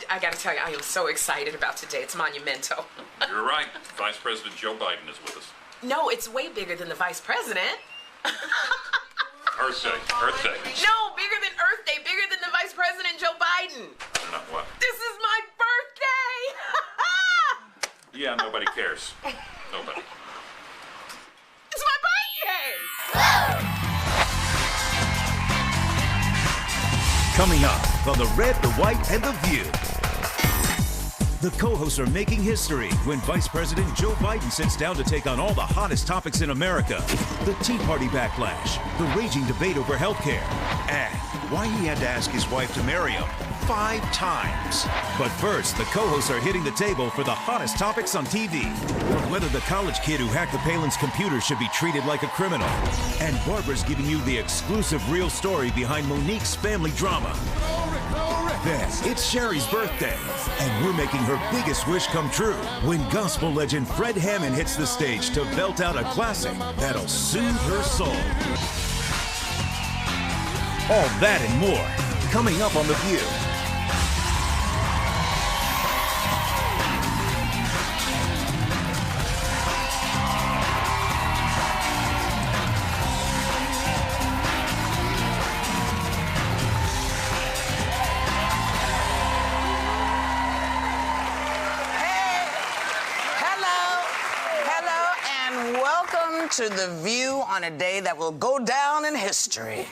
I got to tell you, I am so excited about today. It's monumental. You're right. Vice President Joe Biden is with us. No, it's way bigger than the vice president. Earth Day. Earth Day. No, bigger than Earth Day, bigger than the vice president Joe Biden. No, what? This is my birthday. Yeah, nobody cares. Nobody. It's my birthday. Coming up on The Red, the White, and the View. The co-hosts are making history when Vice President Joe Biden sits down to take on all the hottest topics in America. The Tea Party backlash, the raging debate over health care, and why he had to ask his wife to marry him 5 times. But first, the co-hosts are hitting the table for the hottest topics on TV. From whether the college kid who hacked the Palin's computer should be treated like a criminal. And Barbara's giving you the exclusive real story behind Monique's family drama. Then, it's Sherri's birthday, and we're making her biggest wish come true when gospel legend Fred Hammond hits the stage to belt out a classic that'll soothe her soul. All that and more, coming up on The View. To The View on a day that will go down in history.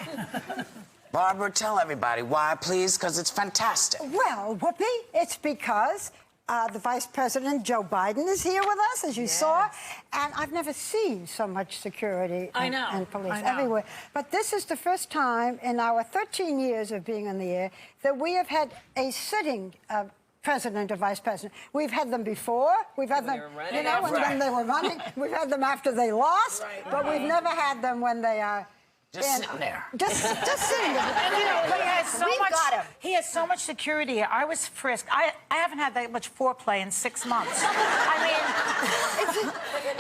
Barbara, tell everybody why, please, because it's fantastic. Well, Whoopi, it's because the Vice President, Joe Biden, is here with us, as you saw, and I've never seen so much security and police everywhere. But this is the first time in our 13 years of being on the air that we have had a sitting president or vice president. We've had them before. We've had them, you know, when they were running. We've had them after they lost, but we've never had them when they are just sitting there. Just sitting there. And you know, he has so much. He has so much security. I was frisked. I haven't had that much foreplay in 6 months. I mean,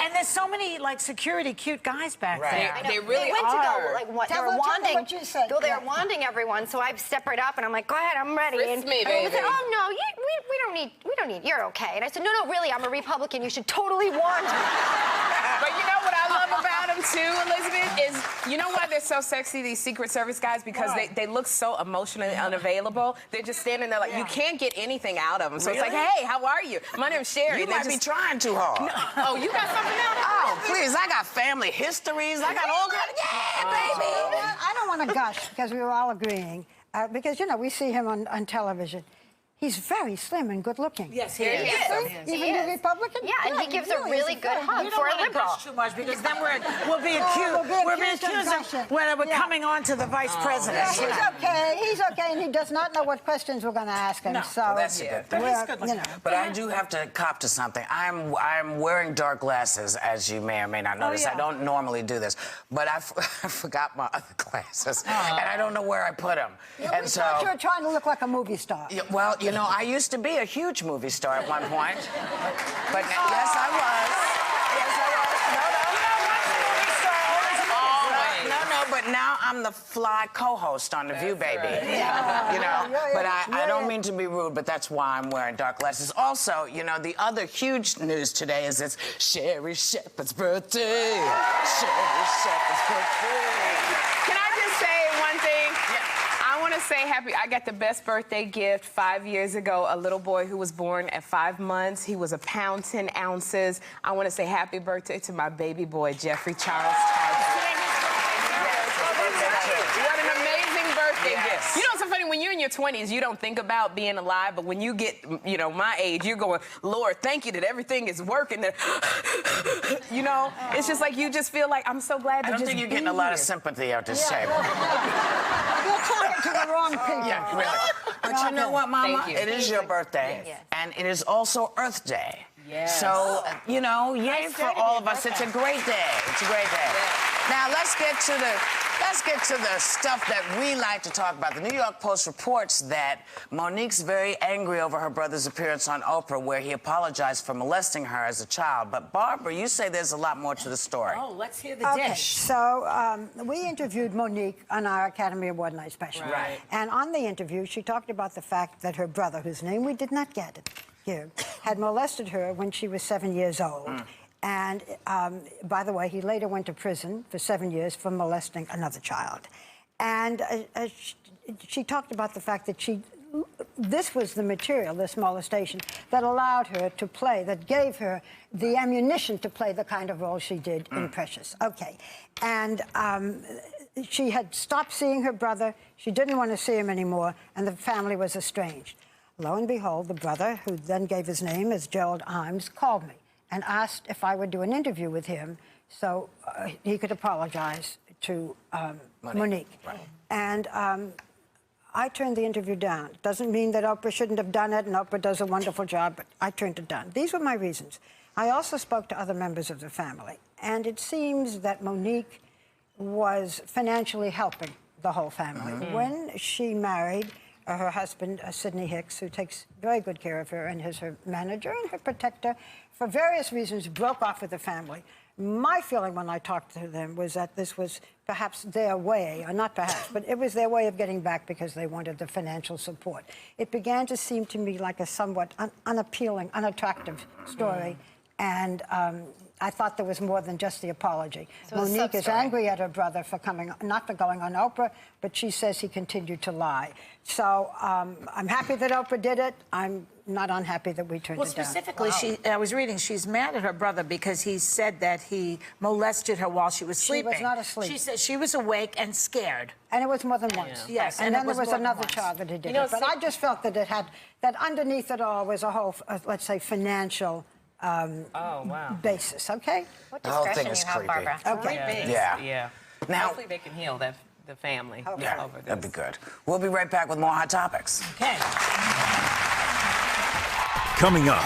and there's so many like security cute guys back there. They really went are. to go, like, what, they were wanding. What you said. Go there, wanding everyone. So I step right up and I'm like, go ahead, I'm ready. Frisk me, baby. They said, oh no, we don't need. You're okay. And I said, no, really, I'm a Republican. You should totally wand me. But you know what I love about them too, Elizabeth, is you know why they're so sexy, these Secret Service guys? Because they look so emotionally unavailable. They're just standing there like, you can't get anything out of them. So it's like, hey, how are you? My name's Sherri. You might be trying too hard. No. Oh, you got something out of Oh, please, I got family histories. I got all kinds of, baby. I don't want to gush because we were all agreeing. Because, you know, we see him on television. He's very slim and good looking. Yes, he is. Even the Republican? Yeah, and he gives a really good hug for a liberal. Too much because then we'll be accused of when we're coming on to the vice president. Yeah, he's okay, and he does not know what questions we're going to ask him. No. So Well, that's a good thing. you know. But I do have to cop to something. I'm wearing dark glasses, as you may or may not notice. I don't normally do this, but I forgot my other glasses, and I don't know where I put them. And so you were trying to look like a movie star. Well, you know, I used to be a huge movie star at one point. But yes, I was. Yes, I was. No, but now I'm the fly co-host on The View, baby. You know, but I don't mean to be rude, but that's why I'm wearing dark glasses. Also, you know, the other huge news today is it's Sherri Shepherd's birthday. Sherri Shepherd's birthday. Can I just say one thing? I want to say I got the best birthday gift 5 years ago. A little boy who was born at 5 months. He was 1 pound 10 ounces. I want to say happy birthday to my baby boy, Jeffrey Charles Tyson. What an amazing birthday gift. You know, it's so funny, when you're in your 20s, you don't think about being alive, but when you get, you know, my age, you're going, Lord, thank you that everything is working. That, you know, it's just like, you just feel like, I'm so glad to I don't think you're getting a lot of sympathy out this table. You're talking to the wrong people. Yeah, really. But you know what, Mama? It is your birthday, and it is also Earth Day. Yes. So, you know, yay for all of us. It's a great day. It's a great day. Now, let's get to the Let's get to the stuff that we like to talk about. The New York Post reports that Monique's very angry over her brother's appearance on Oprah, where he apologized for molesting her as a child. But Barbara, you say there's a lot more to the story. Oh, let's hear the dish. So we interviewed Monique on our Academy Award night special. Right. And on the interview, she talked about the fact that her brother, whose name we did not get here, had molested her when she was 7 years old. And by the way, he later went to prison for 7 years for molesting another child. And she talked about the fact that this was the material, this molestation, that allowed her to play, that gave her the ammunition to play the kind of role she did in Precious. Okay. And she had stopped seeing her brother. She didn't want to see him anymore, and the family was estranged. Lo and behold, the brother, who then gave his name as Gerald Imes, called me and asked if I would do an interview with him so he could apologize to Monique. Right. And I turned the interview down. Doesn't mean that Oprah shouldn't have done it, and Oprah does a wonderful job, but I turned it down. These were my reasons. I also spoke to other members of the family, and it seems that Monique was financially helping the whole family. When she married her husband, Sidney Hicks, who takes very good care of her and is her manager and her protector, for various reasons, broke off with the family. My feeling when I talked to them was that this was perhaps their way, or not perhaps, but it was their way of getting back because they wanted the financial support. It began to seem to me like a somewhat unappealing, unattractive story, and I thought there was more than just the apology. So Monique is angry at her brother for not for going on Oprah, but she says he continued to lie. So I'm happy that Oprah did it. I'm not unhappy that we turned it down. Well, specifically, I was reading, she's mad at her brother because he said that he molested her while she was sleeping. She was not asleep. She said she was awake and scared. And it was more than once. Yeah. Yes, and then there was another child that he did it. But I just felt that that underneath it all was a whole, let's say, financial basis, okay? What The whole thing discretion is you have, creepy. Barbara. Okay. Yeah. Now, hopefully they can heal the family over this. That'd be good. We'll be right back with more Hot Topics. Okay. Coming up,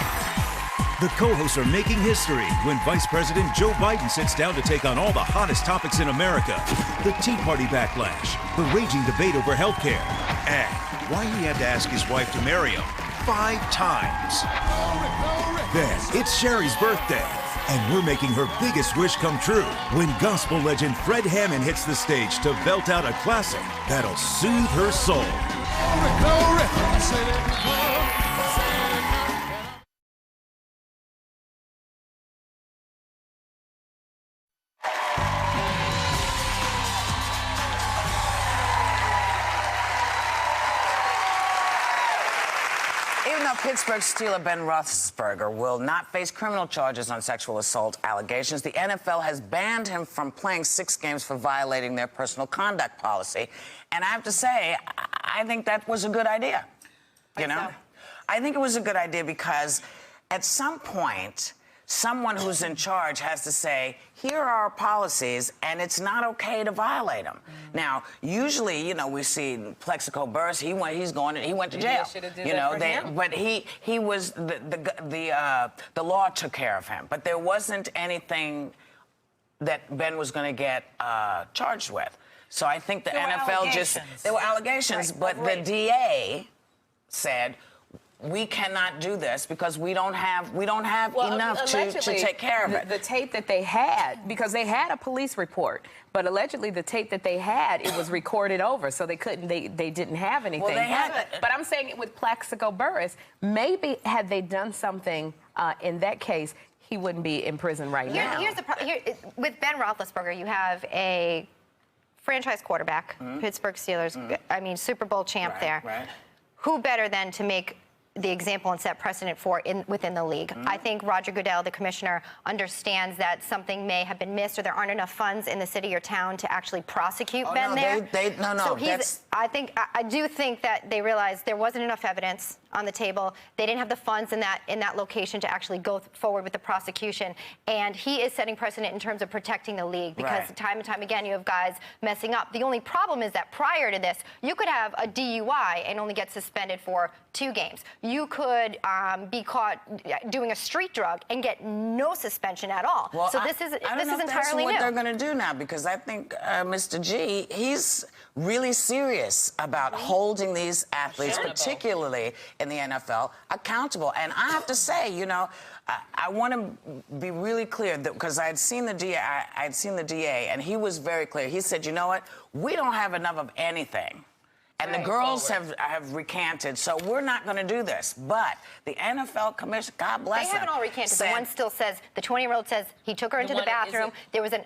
the co-hosts are making history when Vice President Joe Biden sits down to take on all the hottest topics in America. The Tea Party backlash, the raging debate over health care, and why he had to ask his wife to marry him 5 times. Then it's Sherri's birthday, and we're making her biggest wish come true when gospel legend Fred Hammond hits the stage to belt out a classic that'll soothe her soul. Even though Pittsburgh Steeler Ben Roethlisberger will not face criminal charges on sexual assault allegations, the NFL has banned him from playing 6 games for violating their personal conduct policy. And I have to say, I think that was a good idea. You know? I think it was a good idea because at some point, someone who's in charge has to say, here are our policies, and it's not okay to violate them. Now, usually, you know, we see Plexico Burress, he went to jail. You know, but he was the law took care of him. But there wasn't anything that Ben was going to get charged with. So I think the NFL there were allegations, but the DA said, we cannot do this because we don't have enough to take care of it. The tape that they had, because they had a police report, but allegedly the tape that they had, it was recorded over, so they didn't have anything. Well, they have it. But I'm saying it with Plaxico Burress, maybe had they done something in that case, he wouldn't be in prison right now. Here's the problem. With Ben Roethlisberger, you have a franchise quarterback, Pittsburgh Steelers, I mean, Super Bowl champ there. Right. Who better than to make the example and set precedent for within the league? I think Roger Goodell, the commissioner, understands that something may have been missed or there aren't enough funds in the city or town to actually prosecute Ben there. So I do think that they realized there wasn't enough evidence on the table. They didn't have the funds in that location to actually go forward with the prosecution. And he is setting precedent in terms of protecting the league because time and time again you have guys messing up. The only problem is that prior to this, you could have a DUI and only get suspended for 2 games. you could be caught doing a street drug and get no suspension at all. Well, so this is entirely that's what new. they're going to do now, because I think Mr. G, he's really serious about holding these athletes, particularly in the NFL, accountable. And I have to say, you know, I want to be really clear that because I'd seen the DA, and he was very clear. He said, you know what, we don't have enough of anything. And the girls have recanted, so we're not going to do this. But the NFL commission, God bless them. They haven't all recanted. The one still says, the 20-year-old says he took her into the bathroom. There was an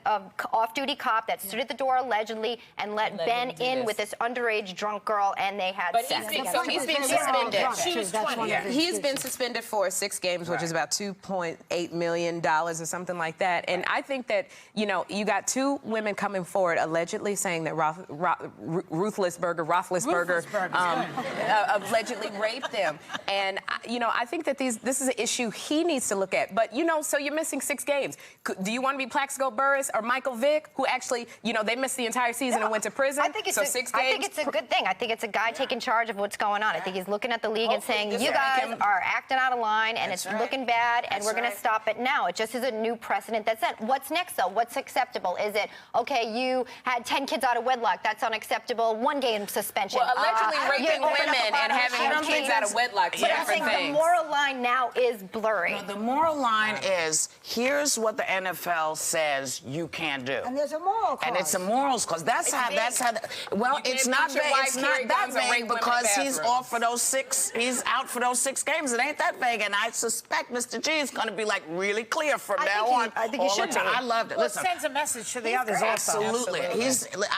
off-duty cop that stood at the door allegedly and let Ben in with this underage drunk girl, and they had sex. So he's been suspended. She was 20. He's been suspended for 6 games, which is about $2.8 million or something like that. And I think that, you know, you got 2 women coming forward allegedly saying that Roethlisberger allegedly raped them. And, you know, I think that this is an issue he needs to look at. But, you know, so you're missing 6 games. Do you want to be Plaxico Burress or Michael Vick, who actually, you know, they missed the entire season and went to prison? I think it's 6 games. I think it's a good thing. I think it's a guy taking charge of what's going on. I think he's looking at the league and saying, you guys are acting out of line, and it's looking bad, and we're going to stop it now. It just is a new precedent that's set. What's next, though? What's acceptable? Is it, okay, you had 10 kids out of wedlock. That's unacceptable. 1 game suspension. Well, allegedly raping women and having kids out of wedlock. But I'm saying the moral line now is blurry. No, the moral line is, here's what the NFL says you can't do. And there's a moral clause. And it's a morals clause. Well, it's not that vague because he's off for those 6, he's out for those 6 games. It ain't that vague, and I suspect Mr. G is going to be, like, really clear from now on. I think he should be. I loved it. Well, Listen, it sends a message to the others also. Absolutely.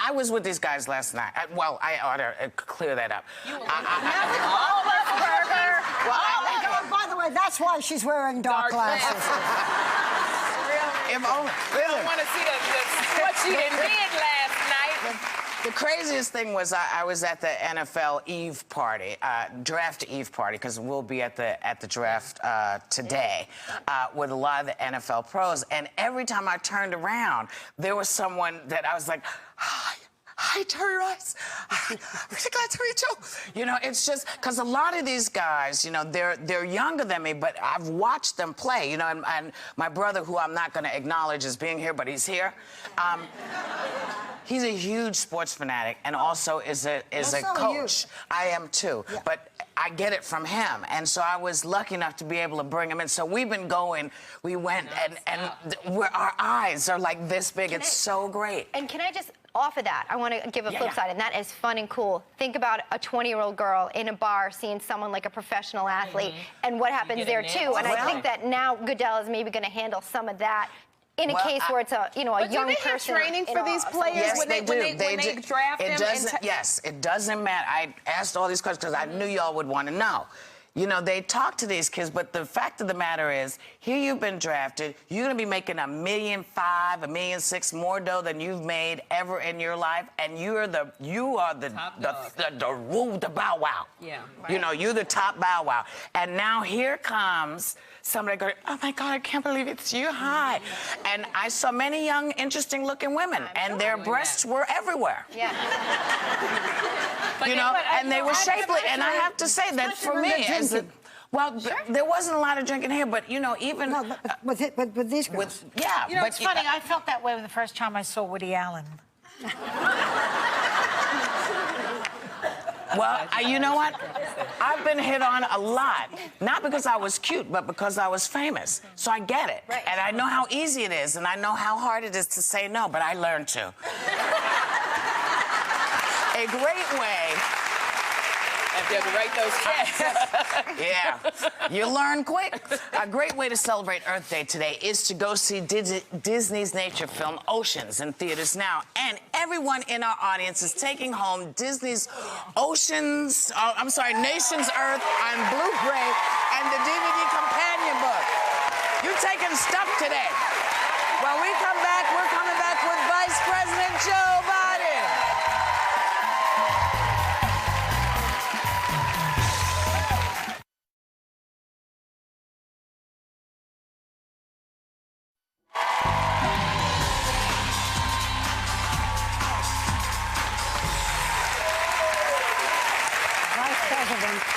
I was with these guys last night. Well, I ought to clear that up. By the way, that's why she's wearing dark glasses. If only. I don't want to see what she did last night. The craziest thing was I was at the NFL Eve party, draft Eve party, because we'll be at the draft today with a lot of the NFL pros. And every time I turned around, there was someone that I was like, hi, Terry Rice. I'm really glad to meet you. You know, it's just because a lot of these guys, you know, they're younger than me, but I've watched them play. You know, and my brother, who I'm not going to acknowledge as being here, but he's here. He's a huge sports fanatic and also is a coach. I am too, but I get it from him, and so I was lucky enough to be able to bring him in. So we've been going. We went, and our eyes are like this big. It's so great. And can I just off of that, I want to give a flip side, and that is fun and cool. Think about a 20-year-old girl in a bar seeing someone like a professional athlete, and what happens there too. And I think that now Goodell is maybe going to handle some of that. In a case where it's a young person. Do they have training for these players? Yes, when they draft them? Yes, it doesn't matter. I asked all these questions because I knew y'all would want to know. You know, they talk to these kids, but the fact of the matter is, here you've been drafted, you're going to be making $1.5 million, $1.6 million more dough than you've made ever in your life, and you are the bow wow. Yeah. Right. You know, you're the top bow wow. And now here comes somebody going, oh my God, I can't believe it's you. Hi. And I saw many young, interesting looking women, and their breasts were everywhere. Yeah. You know, and they were shapely. And I have to say that for me, there wasn't a lot of drinking here, but you know, even with these girls. You know, it's funny. I felt that way the first time I saw Woody Allen. Well, you know what? I've been hit on a lot, not because I was cute, but because I was famous. So I get it, and I know how easy it is, and I know how hard it is to say no, but I learned to. A great way. If you have to write those checks. Yeah, you learn quick. A great way to celebrate Earth Day today is to go see Disney's nature film Oceans in theaters now. And everyone in our audience is taking home Disney's Nation's Earth on Blu-ray and the DVD companion book. You taking stuff today. When we come back, we're coming back with Vice President Joe Biden.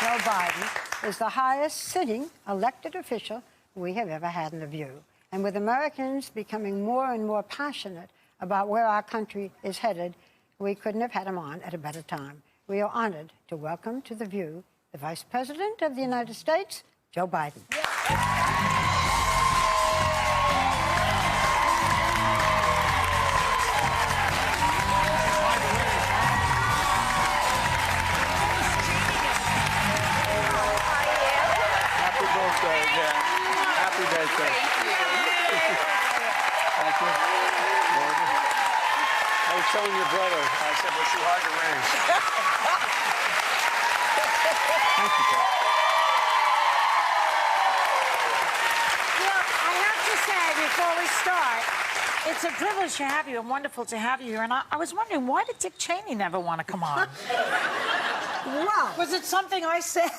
Joe Biden is the highest sitting elected official we have ever had in The View. And with Americans becoming more and more passionate about where our country is headed, we couldn't have had him on at a better time. We are honored to welcome to The View the Vice President of the United States, Joe Biden. Happy birthday. Thank you. I was telling your brother, I said, was she hard to raise? Thank you, Kat. Look, I have to say, before we start, it's a privilege to have you and wonderful to have you here. And I was wondering, why did Dick Cheney never want to come on? Wow. Was it something I said?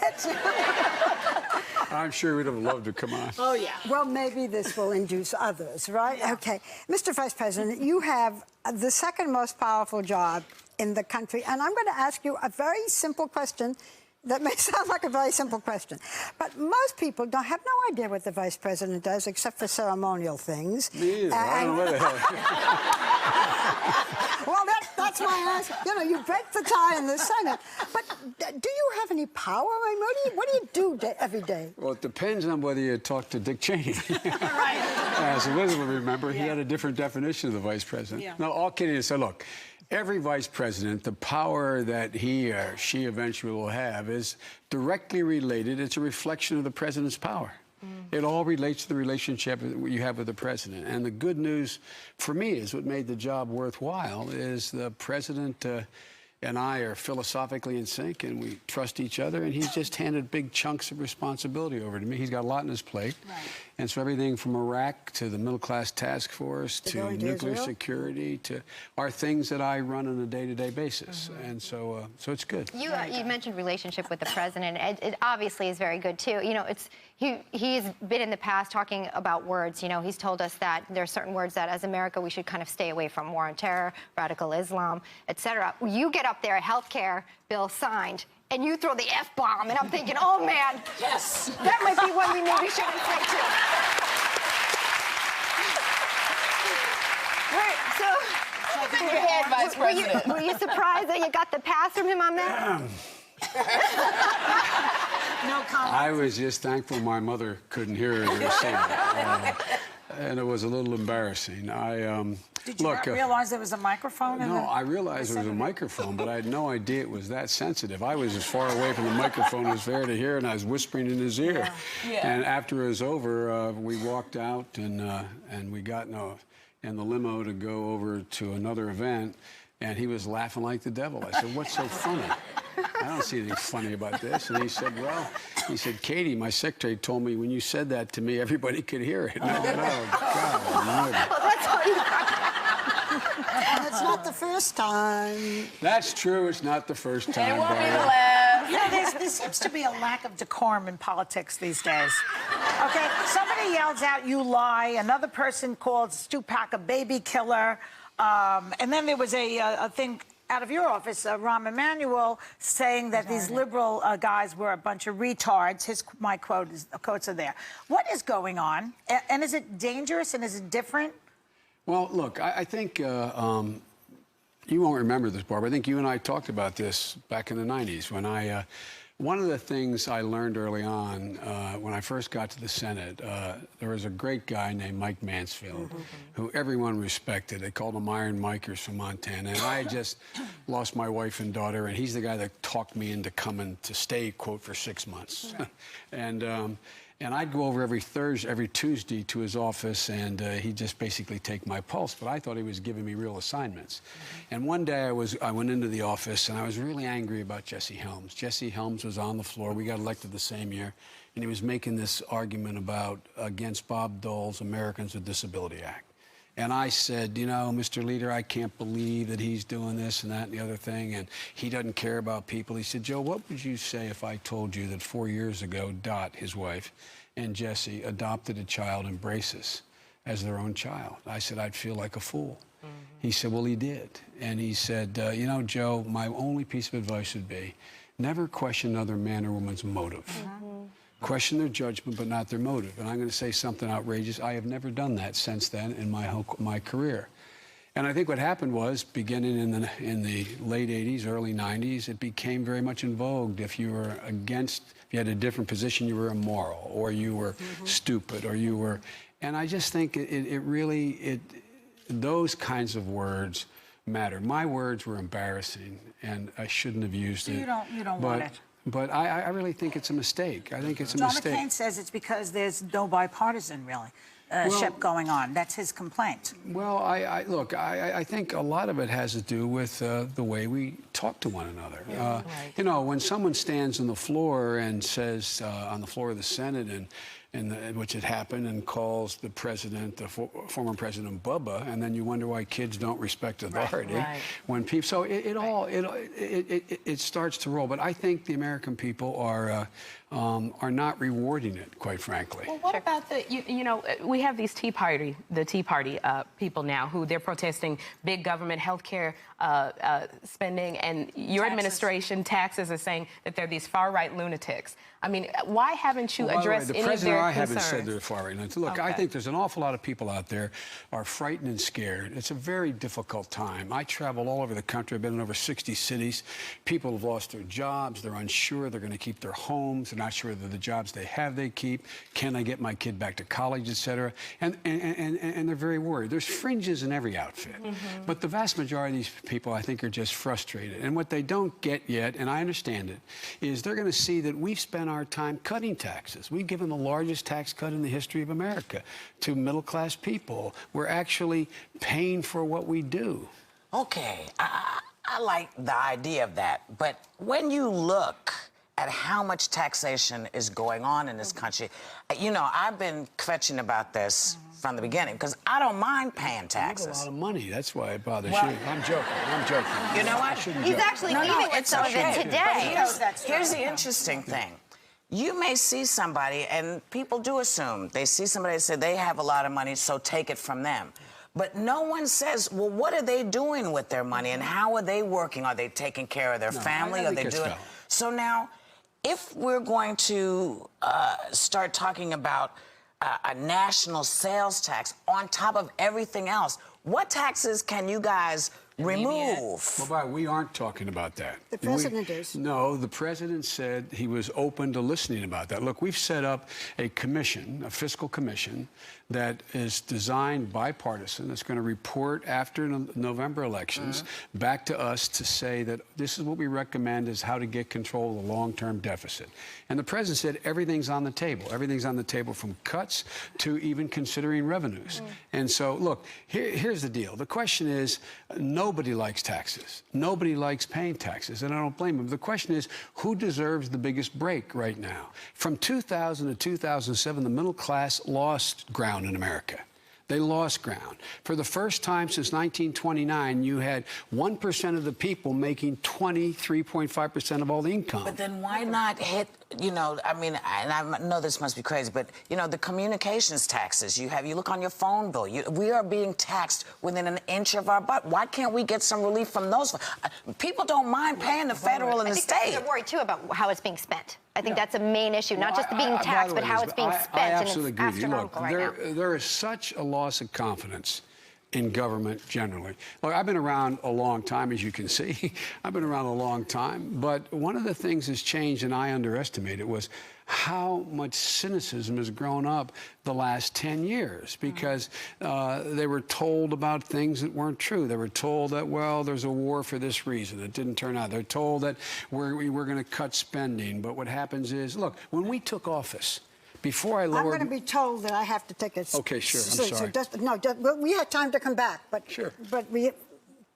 I'm sure we'd have loved to come on. Oh, yeah. Well, maybe this will induce others, right? Yeah. Okay. Mr. Vice President, you have the second most powerful job in the country, and I'm going to ask you a very simple question that may sound like a very simple question, but most people have no idea what the Vice President does except for ceremonial things. Me either. I don't know what the hell. Well, that's my answer. You know, you break the tie in the Senate, but do you have any power? I mean, what do you do every day? Well, it depends on whether you talk to Dick Cheney. Right. As Elizabeth will remember, he had a different definition of the Vice President. Yeah. No, all kidding aside, look, every Vice President, the power that he or she eventually will have is directly related. It's a reflection of the President's power. It all relates to the relationship that you have with the President. And the good news for me is what made the job worthwhile is the President and I are philosophically in sync, and we trust each other, and he's just handed big chunks of responsibility over to me. He's got a lot on his plate. Right. And so everything from Iraq to the middle-class task force to nuclear security to are things that I run on a day-to-day basis. And so it's good. You mentioned relationship with the president. It obviously is very good, too. You know, he's been in the past talking about words. You know, he's told us that there are certain words that, as America, we should kind of stay away from: war on terror, radical Islam, etc. You get up there, a health care bill signed, and you throw the F-bomb, and I'm thinking, oh, man, yes, that might be one we maybe shouldn't say, too. So, Go ahead, Vice President. were you surprised that you got the pass from him on that? No comment. I was just thankful my mother couldn't hear it or see it. And it was a little embarrassing. Did you not realize there was a microphone? No, I realized there was a microphone, but I had no idea it was that sensitive. I was as far away from the microphone as fair to hear, and I was whispering in his ear. Yeah. And after it was over, we walked out, and we got in the limo to go over to another event, and he was laughing like the devil. I said, "What's so funny? I don't see anything funny about this." And he said, "Katie, my secretary told me when you said that to me, everybody could hear it." And I went, "Oh, God." Well, that's all you And it's not the first time. That's true. It's not the first time. It won't be the last. You know, there seems to be a lack of decorum in politics these days. Okay, somebody yells out, "You lie." Another person called Stupak a baby killer. And then there was a thing out of your office, Rahm Emanuel, saying that these liberal guys were a bunch of retards. My quotes are there. What is going on? And is it dangerous and is it different? Well, look, I think you won't remember this, Barbara. I think you and I talked about this back in the 90s when one of the things I learned early on when I first got to the Senate, there was a great guy named Mike Mansfield, who everyone respected. They called him Iron Mike. He was from Montana. And I had just lost my wife and daughter, and he's the guy that talked me into coming to stay, quote, for 6 months. Right. And I'd go over every Tuesday to his office, and he'd just basically take my pulse. But I thought he was giving me real assignments. And one day I went into the office, and I was really angry about Jesse Helms. Jesse Helms was on the floor. We got elected the same year, and he was making this argument against Bob Dole's Americans with Disability Act. And I said, you know, Mr. Leader, I can't believe that he's doing this and that and the other thing, and he doesn't care about people. He said, Joe, what would you say if I told you that 4 years ago, Dot, his wife, and Jesse adopted a child in braces as their own child? I said, I'd feel like a fool. He said, well, he did. And he said, you know, Joe, my only piece of advice would be never question another man or woman's motive. Question their judgment, but not their motive. And I'm going to say something outrageous. I have never done that since then in my career. And I think what happened was, beginning in the late 80s, early 90s, it became very much in vogue. If you were against, if you had a different position, you were immoral, or you were stupid, or you were... And I just think those kinds of words matter. My words were embarrassing, and I shouldn't have used it. You don't want it. But I really think it's a mistake. I think it's a mistake. John McCain says it's because there's no bipartisan, really, ship going on. That's his complaint. Well, look, I think a lot of it has to do with the way we talk to one another. Right. You know, when someone stands on the floor and says, on the floor of the Senate, which had happened, and calls the president, the former president, Bubba, and then you wonder why kids don't respect authority. Right. When people, so it starts to roll. But I think the American people are not rewarding it, quite frankly. Well, what about you know, we have these Tea Party people now who they're protesting big government healthcare spending, and your administration, taxes, are saying that they're these far-right lunatics. I mean, why haven't you addressed any of their concerns? The president, I haven't said they're far-right lunatics. Look, I think there's an awful lot of people out there are frightened and scared. It's a very difficult time. I travel all over the country. I've been in over 60 cities. People have lost their jobs. They're unsure. They're going to keep their homes. They're not sure that the jobs they have they keep. Can I get my kid back to college, et cetera? And they're very worried. There's fringes in every outfit. But the vast majority of these people, I think, are just frustrated. And what they don't get yet, and I understand it, is they're going to see that we've spent our time cutting taxes. We've given the largest tax cut in the history of America to middle-class people. We're actually paying for what we do. Okay, I like the idea of that. But when you look at how much taxation is going on in this country, you know, I've been kvetching about this from the beginning, because I don't mind paying taxes. You have a lot of money. That's why it bothers you. I'm joking. I'm joking. You know what? He's actually leaving with some of it today. Here's the interesting thing. You may see somebody, and people do assume, they see somebody and say they have a lot of money, so take it from them. But no one says, well, what are they doing with their money, and how are they working? Are they taking care of their family? Are they doing? So now, if we're going to start talking about a national sales tax on top of everything else, what taxes can you guys remove? Well, we aren't talking about that. The president is. No, the president said he was open to listening about that. Look, we've set up a commission, a fiscal commission, that is designed bipartisan. It's going to report after November elections back to us to say that this is what we recommend is how to get control of the long-term deficit. And the president said everything's on the table. Everything's on the table, from cuts to even considering revenues. And so, look, here's the deal. The question is, nobody likes taxes. Nobody likes paying taxes, and I don't blame them. The question is, who deserves the biggest break right now? From 2000 to 2007, the middle class lost ground in America. They lost ground. For the first time since 1929, you had 1% of the people making 23.5% of all the income. But then why not hit, you know, I mean, and I know this must be crazy, but, you know, the communications taxes you look on your phone bill. We are being taxed within an inch of our butt. Why can't we get some relief from those? People don't mind paying the federal and the state. They're worried, too, about how it's being spent. I think that's a main issue, not just the being taxed, but how it's being spent. I absolutely agree with you. Look, there is such a loss of confidence in government generally. Look, I've been around a long time, as you can see. I've been around a long time. But one of the things that's changed, and I underestimated, was how much cynicism has grown up the last 10 years, because they were told about things that weren't true. They were told that, well, there's a war for this reason. It didn't turn out. They're told that we're going to cut spending. But what happens is, look, when we took office, before I lowered... I'm going to be told that I have to take a... Okay, sure. I'm sorry. We had time to come back, but... Sure. But we...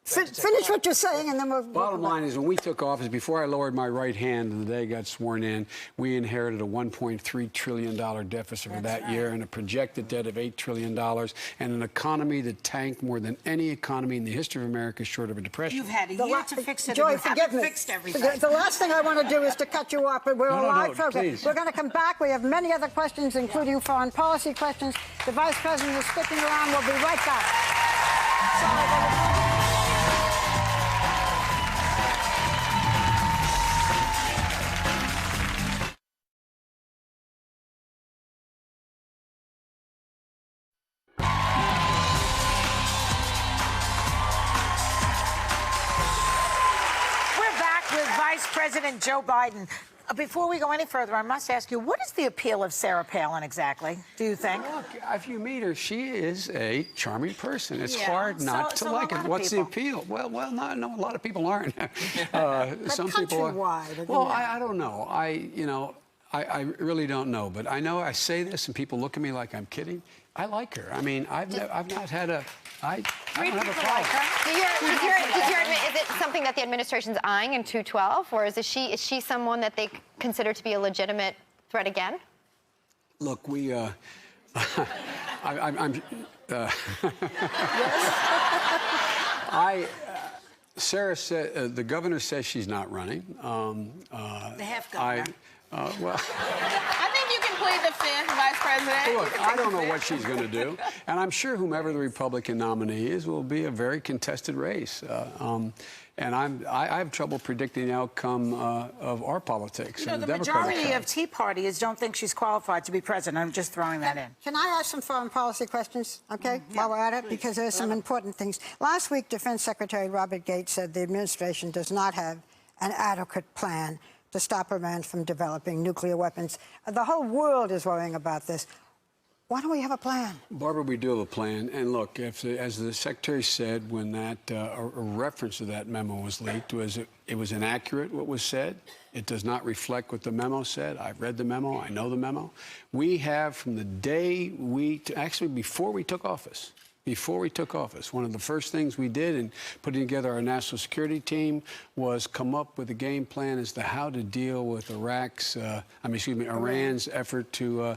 Finish what you're saying, and then we'll... Bottom line is, when we took office, before I lowered my right hand and the day I got sworn in, we inherited a $1.3 trillion deficit for that year, and a projected debt of $8 trillion, and an economy that tanked more than any economy in the history of America, short of a depression. You've had a year to fix it, Joy, and you forgive me. fixed everything. The last thing I want to do is to cut you off, but we're a live program. Please. We're going to come back. We have many other questions, including foreign policy questions. The Vice President is sticking around. We'll be right back. Vice President Joe Biden. Before we go any further, I must ask you, what is the appeal of Sarah Palin exactly, do you think? Look, if you meet her, she is a charming person. It's hard not to like her. What's the appeal? Well, no, a lot of people aren't. Some people are. Well, I don't know. I really don't know. But I know I say this and people look at me like I'm kidding. I like her. I mean, I've not had a... I don't have a problem. Did you admit, is it something that the administration's eyeing in 212, or is she someone that they consider to be a legitimate threat again? Look, we... Sarah said, the governor says she's not running. The half governor. Well... I think you can plead the fifth, Vice President. Look, I don't know what she's going to do, and I'm sure whomever the Republican nominee is will be a very contested race. And I have trouble predicting the outcome of our politics. The majority of Tea Partiers don't think she's qualified to be president. I'm just throwing that in. Can I ask some foreign policy questions, okay, while we're at it? Because there's some important things. Last week, Defense Secretary Robert Gates said the administration does not have an adequate plan to stop Iran from developing nuclear weapons. The whole world is worrying about this. Why don't we have a plan? Barbara, we do have a plan. And look, as the Secretary said when that a reference to that memo was leaked, it was inaccurate what was said. It does not reflect what the memo said. I've read the memo. I know the memo. We have, from the day actually before we took office, one of the first things we did in putting together our national security team was come up with a game plan as to how to deal with Iran's effort to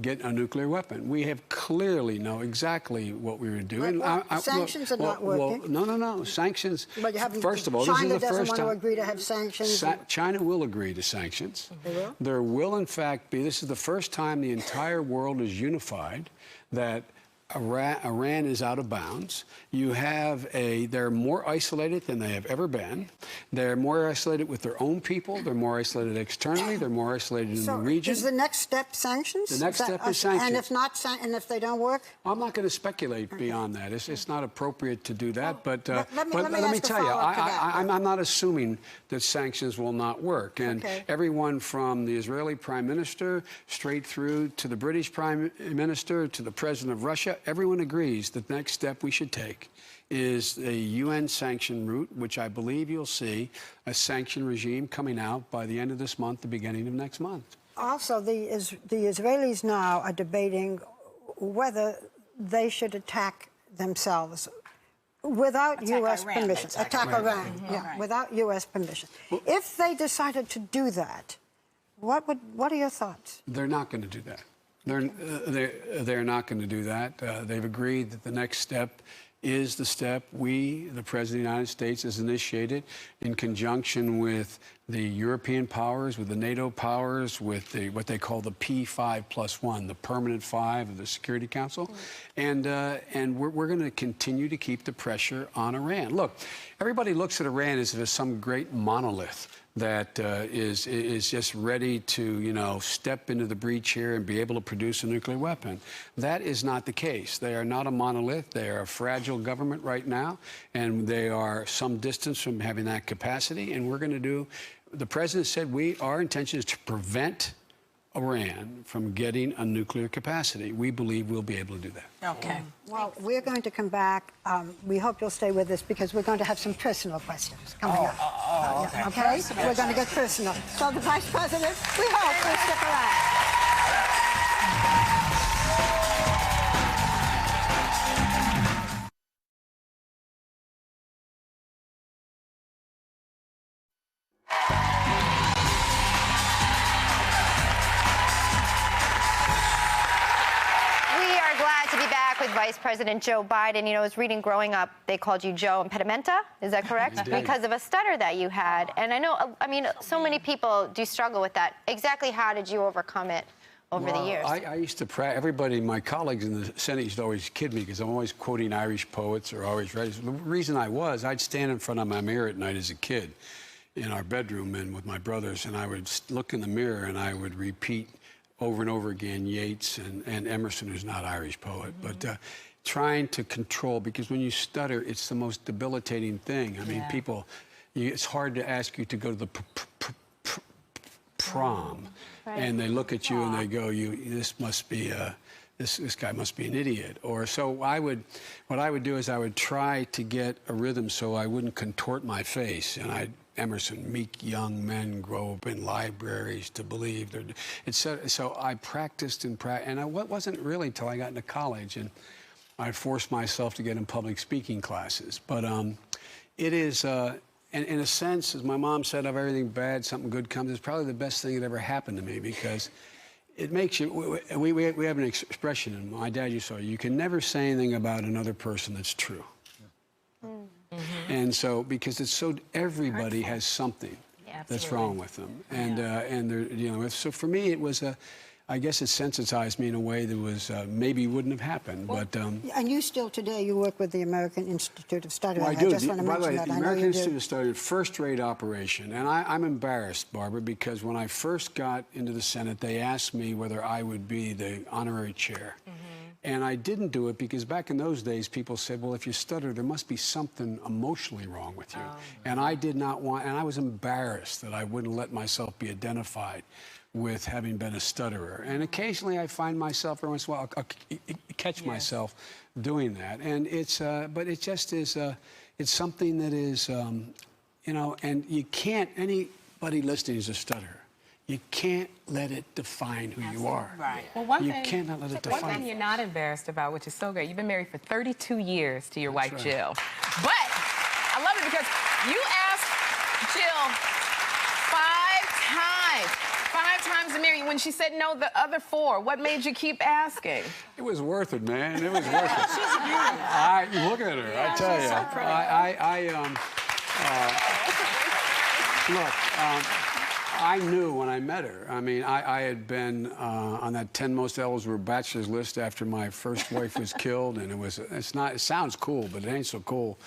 get a nuclear weapon. We have clearly know exactly what we were doing. Sanctions are not working. No. Sanctions. But you haven't, first of all, China this is the doesn't first want time. to agree to have sanctions. China will agree to sanctions. They will? There will, in fact, be. This is the first time the entire world is unified that Iran is out of bounds. They're more isolated than they have ever been. They're more isolated with their own people. They're more isolated externally. They're more isolated in the region. Is the next step sanctions? The next step is sanctions. And if not, and if they don't work? I'm not going to speculate beyond that. It's not appropriate to do that. But let me tell you, I'm not assuming that sanctions will not work. And everyone from the Israeli Prime Minister straight through to the British Prime Minister to the President of Russia, everyone agrees that the next step we should take is a UN sanction route, which I believe you'll see a sanction regime coming out by the end of this month, the beginning of next month. Also, the Israelis now are debating whether they should attack themselves without U.S. permission. Attack Iran, without U.S. permission. If they decided to do that, what are your thoughts? They're not going to do that. They're not going to do that. They've agreed that the next step is the step the President of the United States, has initiated in conjunction with the European powers, with the NATO powers, with what they call the P5+1, the permanent five of the Security Council. And we're going to continue to keep the pressure on Iran. Look, everybody looks at Iran as if it's some great monolith that is just ready to, step into the breach here and be able to produce a nuclear weapon. That is not the case. They are not a monolith. They are a fragile government right now, and they are some distance from having that capacity. And we're going to do, the president said our intention is to prevent Iran from getting a nuclear capacity. We believe we'll be able to do that. Okay. Well, we're going to come back. We hope you'll stay with us because we're going to have some personal questions coming up. Okay? We're going to get personal. So the Vice President, we hope will stick around. Vice President Joe Biden. I was reading growing up, they called you Joe Impedimenta. Is that correct? Because of a stutter that you had. And I know, so many people do struggle with that. Exactly how did you overcome it over the years? I used to everybody, my colleagues in the Senate used to always kid me because I'm always quoting Irish poets or always writing. The reason I'd stand in front of my mirror at night as a kid in our bedroom and with my brothers, and I would look in the mirror and I would repeat over and over again Yeats and Emerson, who's not Irish poet, but trying to control, because when you stutter, it's the most debilitating thing. I mean, people, it's hard to ask you to go to the prom, and they look at you and they go, this must be this guy must be an idiot. Or so what I would do is I would try to get a rhythm so I wouldn't contort my face. And Emerson, meek young men grow up in libraries to believe. So I practiced and and it wasn't really until I got into college and I forced myself to get in public speaking classes. But it is, and in a sense, as my mom said, of everything bad, something good comes. It's probably the best thing that ever happened to me because it makes you, we have an expression, and my dad used to say, you can never say anything about another person that's true. Mm-hmm. And so, because it's so, everybody has something that's wrong with them. And, so for me, it was I guess it sensitized me in a way that was maybe wouldn't have happened. Well, but and you still today you work with the American Institute of Study. Well, I do. do. Just want to By the way, that. the I American know Institute of Study, first-rate operation, and I'm embarrassed, Barbara, because when I first got into the Senate, they asked me whether I would be the honorary chair. Mm-hmm. And I didn't do it because back in those days, people said, well, if you stutter, there must be something emotionally wrong with you. Oh. And I did not want, and I was embarrassed that I wouldn't let myself be identified with having been a stutterer. And occasionally I find myself, every once in a while, I'll catch myself doing that. And it's, but it just is, it's something that is, and you can't, anybody listening is a stutterer. You can't let it define who you are. Right. Well, you cannot let it define. One thing you're not embarrassed about, which is so great, you've been married for 32 years to your wife, Jill. But I love it because you asked Jill 5 times to marry you. When she said no, the other 4, what made you keep asking? It was worth it, man. It was worth it. She's beautiful. Look at her. Yeah, I tell you. Look, I knew when I met her. I mean, I had been on that 10 most eligible bachelors list after my first wife was killed, and it sounds cool, but it ain't so cool.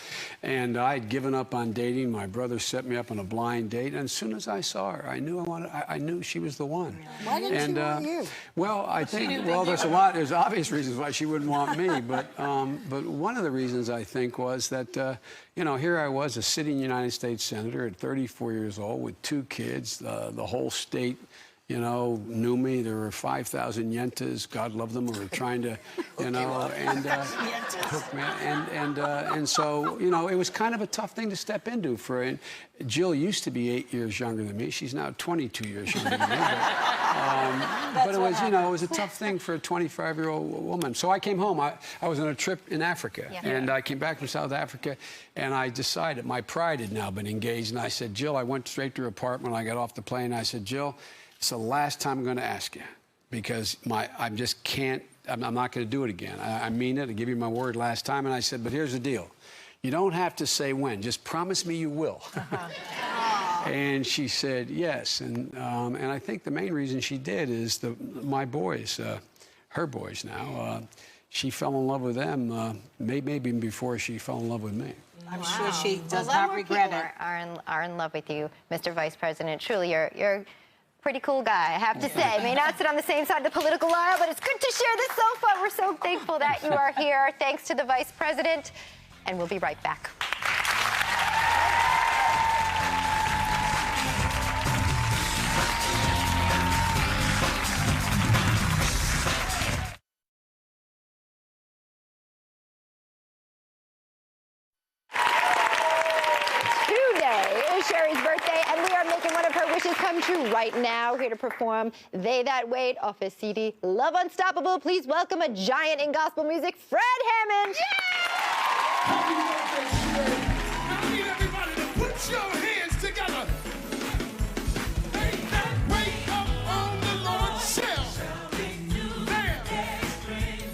And I'd given up on dating. My brother set me up on a blind date, and as soon as I saw her, I knew she was the one. Why didn't she want you? Well, I think, there's obvious reasons why she wouldn't want me, but one of the reasons I think was that, here I was, a sitting United States Senator at 34 years old with 2 kids. The whole state, knew me. There were 5,000 yentas, God love them, who were trying to, hook me. And so, it was kind of a tough thing to step into for. And Jill used to be 8 years younger than me. She's now 22 years younger than me. But it was, it was a tough thing for a 25-year-old woman. So I came home. I was on a trip in Africa, and I came back from South Africa, and I decided, my pride had now been engaged, and I said, Jill, I went straight to her apartment. I got off the plane, and I said, Jill, it's the last time I'm going to ask you, because I just can't, I'm not going to do it again. I mean it. I give you my word last time, and I said, but here's the deal. You don't have to say when. Just promise me you will. And she said yes. And I think the main reason she did is my boys, her boys now, she fell in love with them maybe even before she fell in love with me. I'm sure she does not regret it. Are in love with you, Mr. Vice President. Truly, you're a pretty cool guy, I have to say. May not sit on the same side of the political aisle, but it's good to share this sofa. We're so thankful that you are here. Thanks to the Vice President. And we'll be right back. 2 is Sherri's birthday, and we are making one of her wishes come true right now. Here to perform They That Wait off his CD, Love Unstoppable. Please welcome a giant in gospel music, Fred Hammond. Happy birthday, Sherri. Now I need everybody to put your hands together. They that wait up on the Lord shall.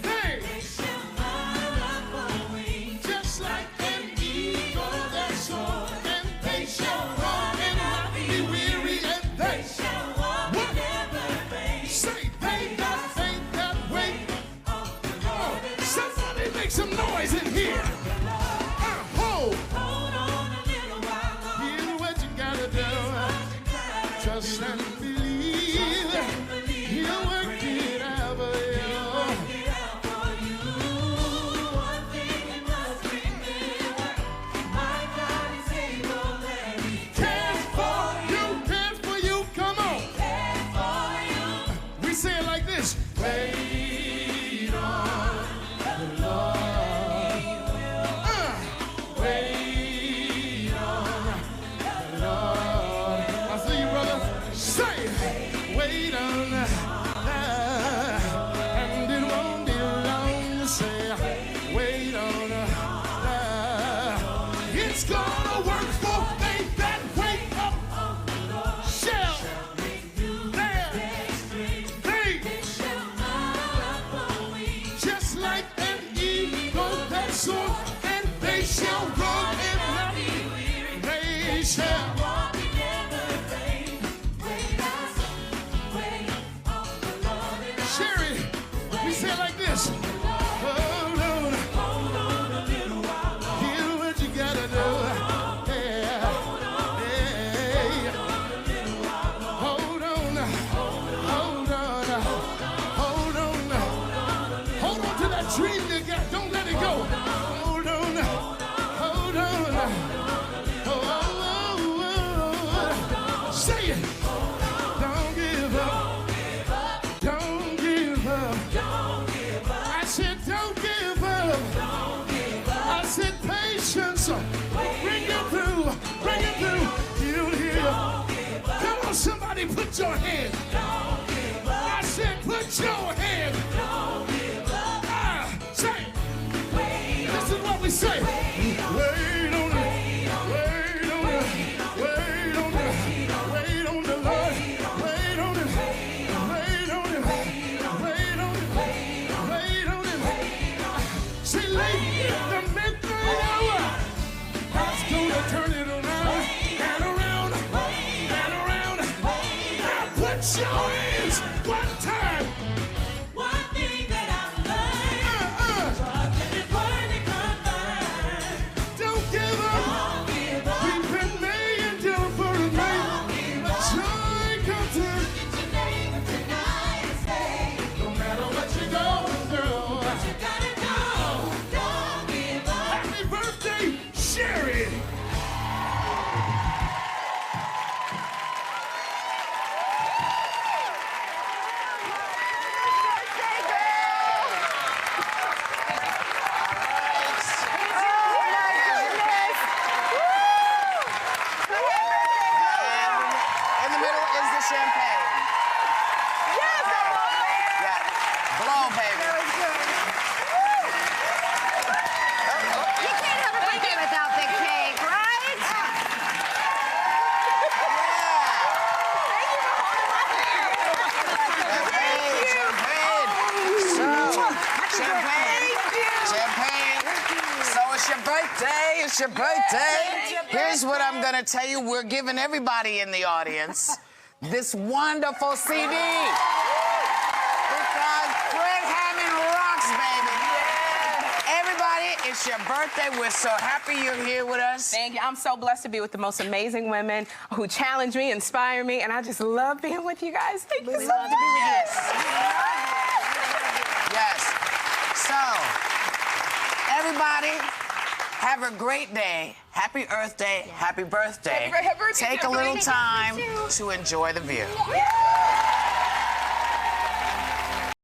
They shall mount up on wings, just like an eagle that soars. And they shall run and not be weary, and they shall walk and never faint. Say, they that wait on the Lord. Somebody make some noise in here. dream you got, don't let it go. Hold on, hold on. Oh, say it. Don't give up. Don't give up. I said don't give up. I said patience. Bring it through. Bring it through. You'll hear. Come on, somebody put your hand. I said put your hand. Say. This is what we say. Wait on it. Wait on it. Wait on it. Wait on the Lord. Wait on it. Wait on it. Wait on it. Wait on it. Say late the midnight hour. God's gonna turn it around and around and around. Now put your hands one time. One thing that I've learned, trust and working combined. Don't give up. Don't give up. We've been made down for a night. But joy comes in. Get your neighbor tonight and stay. No matter what you go through. You gotta go. Don't give up. Happy birthday, Sherri. In the middle is the champagne. Yeah. Blow, baby. You can't have a birthday without the cake, right? Champagne. So it's your birthday. It's your birthday. Here's what I'm gonna tell you. We're giving everybody in the audience this wonderful CD. Because Fred Hammond rocks, baby. Everybody, it's your birthday. We're so happy you're here with us. Thank you. I'm so blessed to be with the most amazing women who challenge me, inspire me, and I just love being with you guys. Thank you so much. Yes. So, everybody, have a great day. Happy Earth Day. Happy birthday. Happy birthday, Take a little Jeffrey. time to enjoy the view. Yeah.